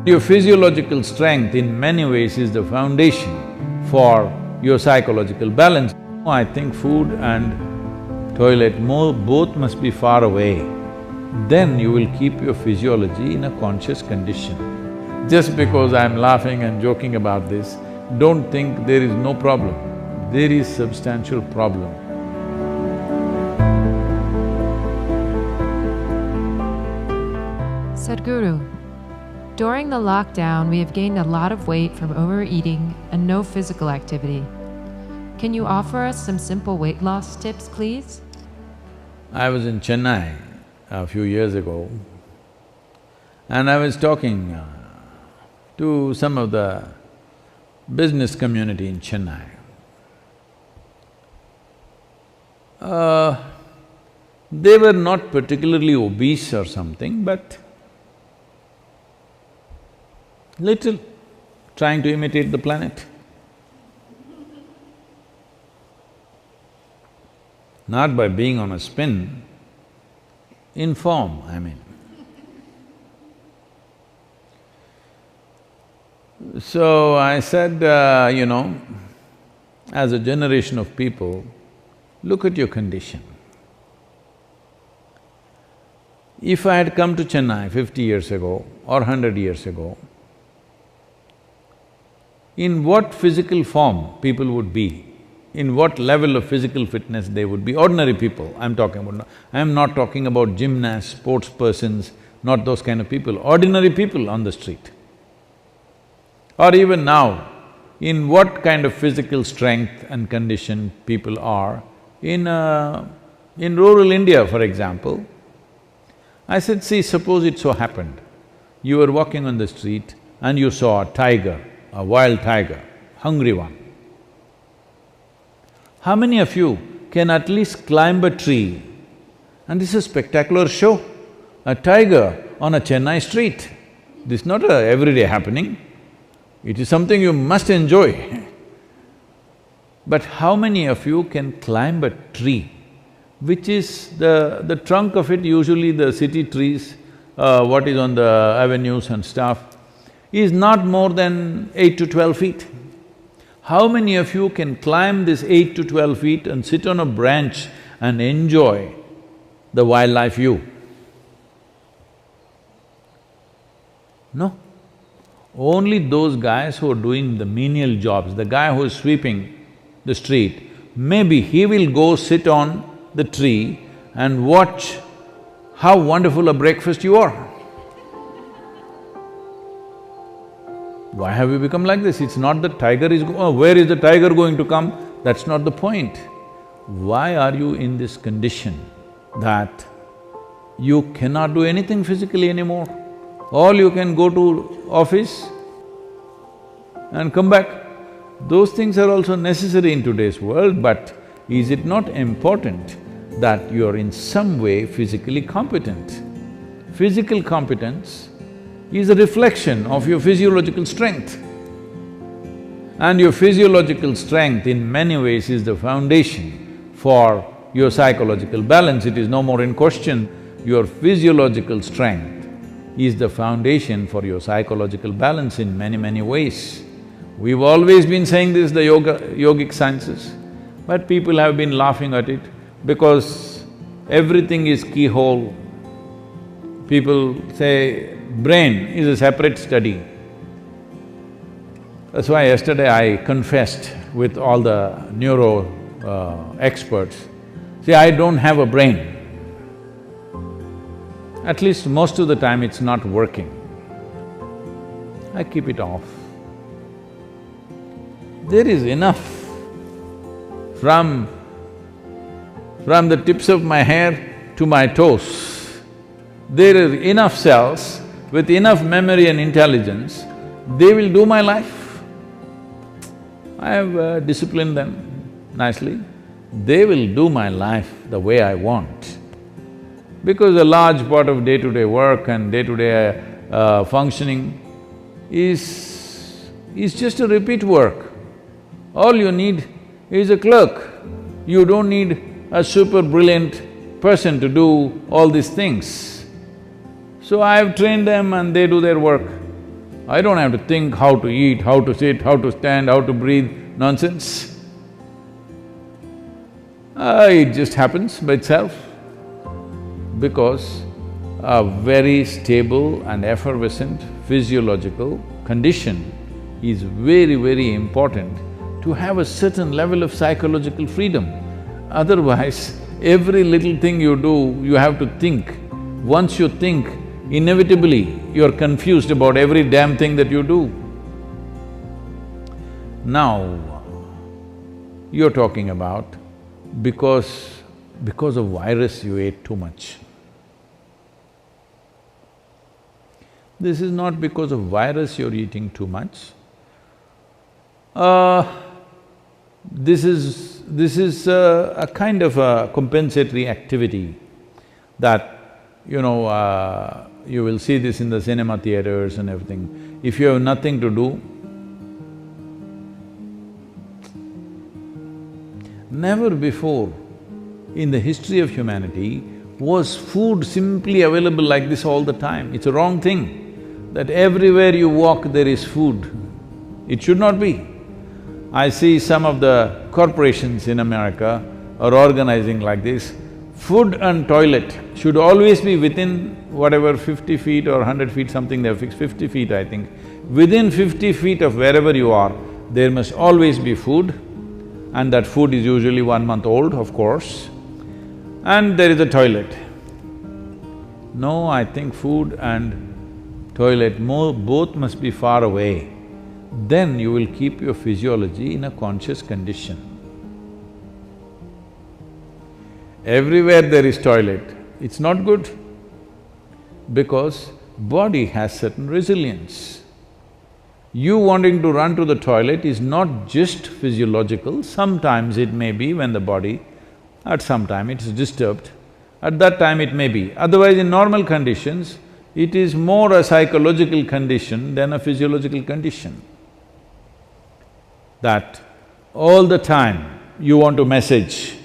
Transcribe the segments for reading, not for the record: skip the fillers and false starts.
Your physiological strength in many ways is the foundation for your psychological balance. I think food and toilet both must be far away. Then you will keep your physiology in a conscious condition. Just because I'm laughing and joking about this, don't think there is no problem. There is substantial problem. Sadhguru, during the lockdown, we have gained a lot of weight from overeating and no physical activity. Can you offer us some simple weight loss tips, please? I was in Chennai a few years ago and I was talking to some of the business community in Chennai. They were not particularly obese or something, but little, trying to imitate the planet. Not by being on a spin, in form, I mean. So I said, as a generation of people, look at your condition. If I had come to Chennai 50 years ago or 100 years ago, in what physical form people would be, in what level of physical fitness they would be, ordinary people I'm talking about. I'm not talking about gymnasts, sports persons, not those kind of people, ordinary people on the street. Or even now, in what kind of physical strength and condition people are in rural India, for example. I said, see, suppose it so happened, you were walking on the street and you saw a tiger, a wild tiger, hungry one. How many of you can at least climb a tree? And this is a spectacular show, a tiger on a Chennai street. This is not a everyday happening, it is something you must enjoy. But how many of you can climb a tree, which is the trunk of it, usually the city trees, what is on the avenues and stuff, is not more than 8 to 12 feet. How many of you can climb this 8 to 12 feet and sit on a branch and enjoy the wildlife view? No. Only those guys who are doing the menial jobs, the guy who is sweeping the street, maybe he will go sit on the tree and watch how wonderful a breakfast you are. Why have we become like this? It's not that tiger is… where is the tiger going to come? That's not the point. Why are you in this condition that you cannot do anything physically anymore? All you can go to office and come back. Those things are also necessary in today's world, but is it not important that you are in some way physically competent? Physical competence is a reflection of your physiological strength. And your physiological strength in many ways is the foundation for your psychological balance. It is no more in question. Your physiological strength is the foundation for your psychological balance in many ways. We've always been saying this, the yogic sciences, but people have been laughing at it because everything is keyhole. People say brain is a separate study. That's why yesterday I confessed with all the neuro experts, see, I don't have a brain. At least most of the time it's not working. I keep it off. There is enough from the tips of my hair to my toes. There are enough cells with enough memory and intelligence, they will do my life. I have disciplined them nicely. They will do my life the way I want. Because a large part of day-to-day work and day-to-day functioning is just a repeat work. All you need is a clerk. You don't need a super brilliant person to do all these things. So I've trained them and they do their work. I don't have to think how to eat, how to sit, how to stand, how to breathe, nonsense. It just happens by itself because a very stable and effervescent physiological condition is very, very important to have a certain level of psychological freedom. Otherwise, every little thing you do, you have to think. Once you think, inevitably you're confused about every damn thing that you do. Now, you're talking about because of virus you ate too much. This is not because of virus you're eating too much. This is a kind of a compensatory activity that, you will see this in the cinema theaters and everything. If you have nothing to do, never before in the history of humanity was food simply available like this all the time. It's a wrong thing, that everywhere you walk there is food. It should not be. I see some of the corporations in America are organizing like this. Food and toilet should always be within whatever 50 feet or 100 feet, something they've fixed, 50 feet I think. Within 50 feet of wherever you are, there must always be food, and that food is usually 1 month old, of course, and there is a toilet. No, I think food and toilet both must be far away. Then you will keep your physiology in a conscious condition. Everywhere there is toilet, it's not good because body has certain resilience. You wanting to run to the toilet is not just physiological, sometimes it may be when the body, at some time it is disturbed, at that time it may be. Otherwise, in normal conditions, it is more a psychological condition than a physiological condition. That all the time you want to message,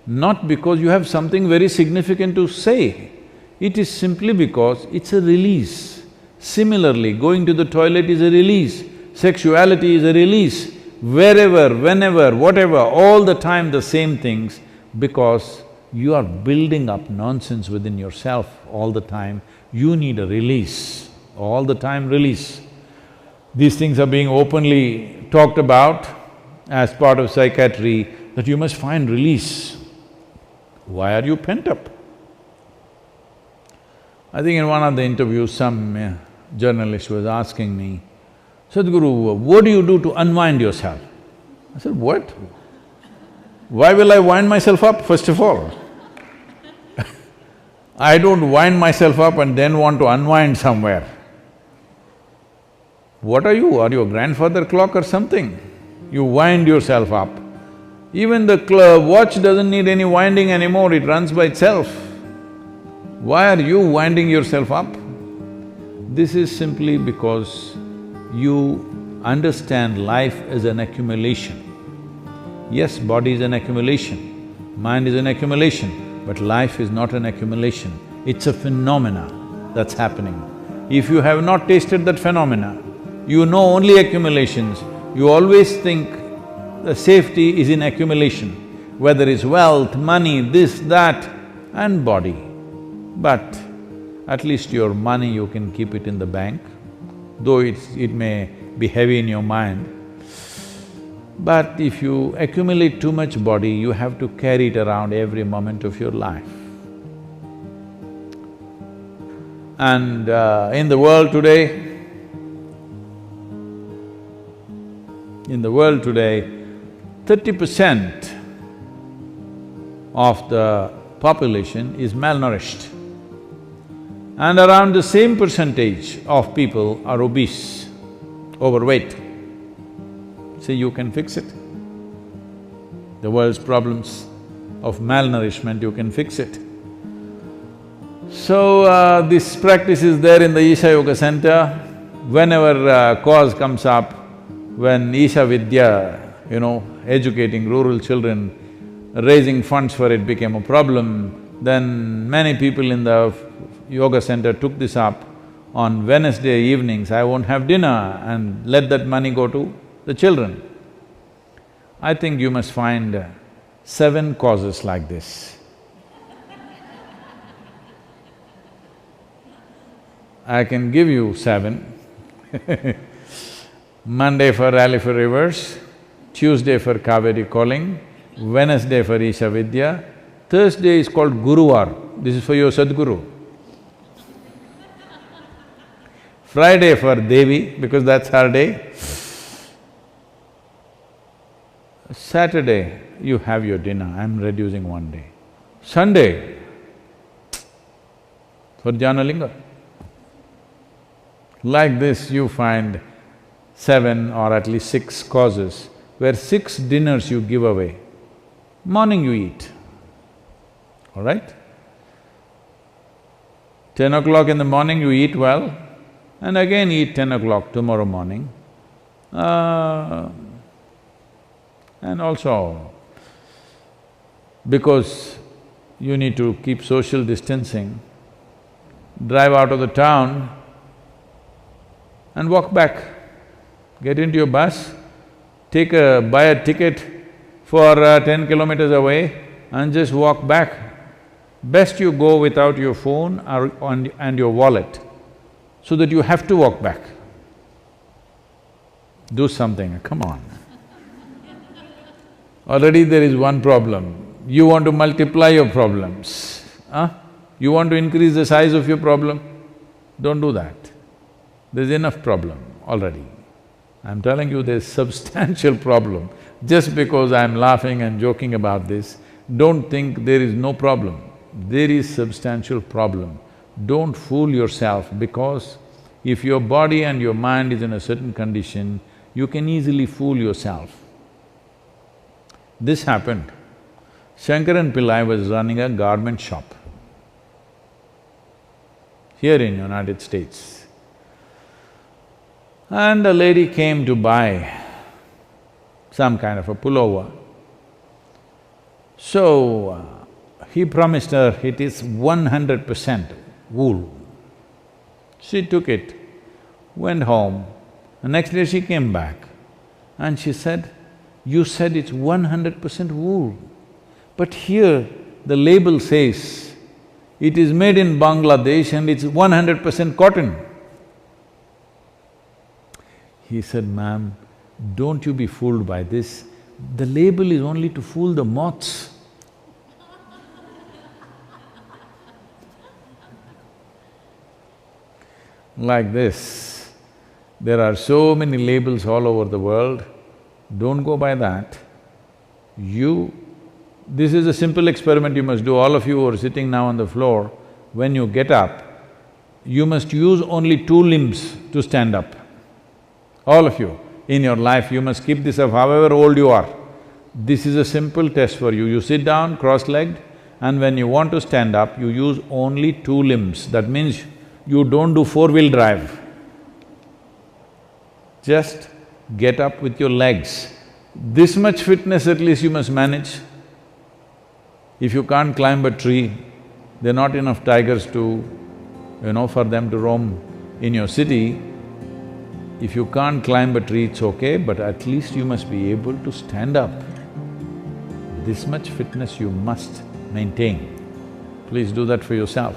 not because you have something very significant to say, it is simply because it's a release. Similarly, going to the toilet is a release, sexuality is a release, wherever, whenever, whatever, all the time the same things, because you are building up nonsense within yourself all the time, you need a release, all the time release. These things are being openly talked about as part of psychiatry, that you must find release. Why are you pent up? I think in one of the interviews, some journalist was asking me, Sadhguru, what do you do to unwind yourself? I said, what? Why will I wind myself up, first of all? I don't wind myself up and then want to unwind somewhere. What are you? Are you a grandfather clock or something? You wind yourself up. Even the watch doesn't need any winding anymore, it runs by itself. Why are you winding yourself up? This is simply because you understand life as an accumulation. Yes, body is an accumulation, mind is an accumulation, but life is not an accumulation, it's a phenomena that's happening. If you have not tasted that phenomena, you know only accumulations, you always think the safety is in accumulation, whether it's wealth, money, this, that, and body. But at least your money you can keep it in the bank, though it may be heavy in your mind. But if you accumulate too much body, you have to carry it around every moment of your life. And in the world today, 30% of the population is malnourished, and around the same percentage of people are obese, overweight. See, you can fix it. The world's problems of malnourishment, you can fix it. So, this practice is there in the Isha Yoga Center. Whenever cause comes up, when Isha Vidya, educating rural children, raising funds for it became a problem, then many people in the yoga center took this up. on Wednesday evenings I won't have dinner and let that money go to the children. I think you must find 7 causes like this. I can give you 7. Monday for Rally for Rivers, Tuesday for Kaveri calling, Wednesday for Isha Vidya, Thursday is called Guruvar, this is for your Sadhguru. Friday for Devi, because that's her day. Saturday, you have your dinner, I'm reducing 1 day. Sunday, for Jnanalinga. Like this, you find 7 or at least 6 causes where 6 dinners you give away. Morning you eat, all right? 10 o'clock in the morning you eat well, and again eat 10 o'clock tomorrow morning. And also, because you need to keep social distancing, drive out of the town and walk back. Get into your bus, buy a ticket for 10 kilometers away and just walk back. Best you go without your phone and your wallet, so that you have to walk back. Do something, come on. Already there is one problem, you want to multiply your problems, huh? You want to increase the size of your problem? Don't do that. There's enough problem already. I'm telling you there's substantial problem. Just because I'm laughing and joking about this, don't think there is no problem. There is substantial problem. Don't fool yourself, because if your body and your mind is in a certain condition, you can easily fool yourself. This happened. Shankaran Pillai was running a garment shop here in United States. And a lady came to buy some kind of a pullover. So, he promised her it is 100% wool. She took it, went home. The next day she came back and she said, "You said it's 100% wool, but here the label says it is made in Bangladesh and it's 100% cotton." He said, "Ma'am, don't you be fooled by this. The label is only to fool the moths." Like this, there are so many labels all over the world, don't go by that. This is a simple experiment you must do, all of you who are sitting now on the floor, when you get up, you must use only 2 limbs to stand up. All of you, in your life you must keep this up however old you are. This is a simple test for you. You sit down cross-legged and when you want to stand up, you use only 2 limbs. That means you don't do 4-wheel drive. Just get up with your legs. This much fitness at least you must manage. If you can't climb a tree, there are not enough tigers to, for them to roam in your city. If you can't climb a tree, it's okay, but at least you must be able to stand up. This much fitness you must maintain. Please do that for yourself.